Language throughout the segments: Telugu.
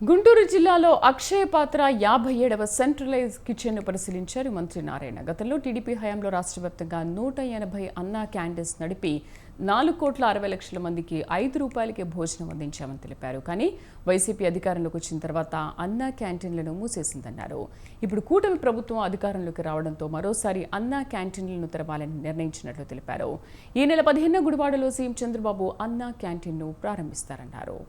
గుంటూరు జిల్లాలో అక్షయ పాత్ర 57వ సెంట్రలైజ్ కిచెన్ను పరిశీలించారు మంత్రి నారాయణ. గతంలో టీడీపీ హయాంలో రాష్ట్ర వ్యాప్తంగా 180 అన్నా క్యాంటీన్స్ నడిపి 4,60,00,000 మందికి ₹5కే భోజనం అందించామని తెలిపారు. కానీ వైసీపీ అధికారంలోకి వచ్చిన తర్వాత అన్నా క్యాంటీన్లను మూసేసిందన్నారు. ఇప్పుడు కూటమి ప్రభుత్వం అధికారంలోకి రావడంతో మరోసారి అన్నా క్యాంటీన్లను తెరవాలని నిర్ణయించినట్లు తెలిపారు. ఈ నెల 15న గుడివాడలో సీఎం చంద్రబాబు అన్నా క్యాంటీన్ను ప్రారంభిస్తారన్నారు.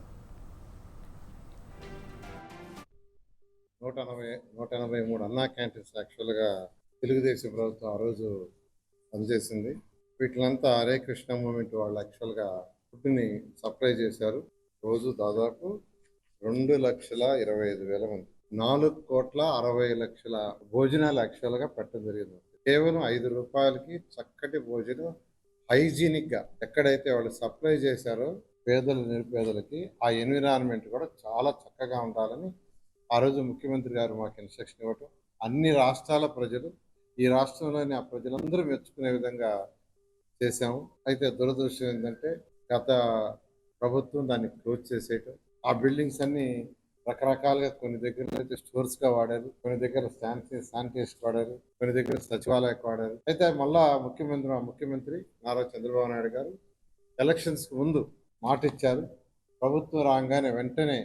183 అన్నా క్యాంటీన్స్ యాక్చువల్గా తెలుగుదేశం ప్రభుత్వం ఆ రోజు పనిచేసింది. వీటిలంతా హరే కృష్ణ మూమెంట్ వాళ్ళు యాక్చువల్గా ఫుడ్ని సప్లై చేశారు. రోజు దాదాపు 2,25,000 మంది 4,60,00,000 భోజనాలు యాక్చువల్గా పెట్టడం జరిగింది. కేవలం ₹5కి చక్కటి భోజనం హైజీనిక్గా ఎక్కడైతే వాళ్ళు సప్లై చేశారో పేదలు నిరుపేదలకి ఆ ఎన్విరాన్మెంట్ కూడా చాలా చక్కగా ఉండాలని ఆ రోజు ముఖ్యమంత్రి గారు మాకు ఇన్స్ట్రక్షన్ ఇవ్వటం, అన్ని రాష్ట్రాల ప్రజలు ఈ రాష్ట్రంలోని ఆ ప్రజలందరూ మెచ్చుకునే విధంగా చేశాము. అయితే దురదృష్టం ఏంటంటే గత ప్రభుత్వం దాన్ని క్లోజ్ చేసేయటం, ఆ బిల్డింగ్స్ అన్ని రకరకాలుగా కొన్ని దగ్గర అయితే స్టోర్స్గా వాడారు, కొన్ని దగ్గర శానిటైజేషన్ వాడారు, కొన్ని దగ్గర సచివాలయకు వాడారు. అయితే మళ్ళా ముఖ్యమంత్రి నారా చంద్రబాబు నాయుడు గారు ఎలక్షన్స్కి ముందు మాట ఇచ్చారు. ప్రభుత్వం రాగానే వెంటనే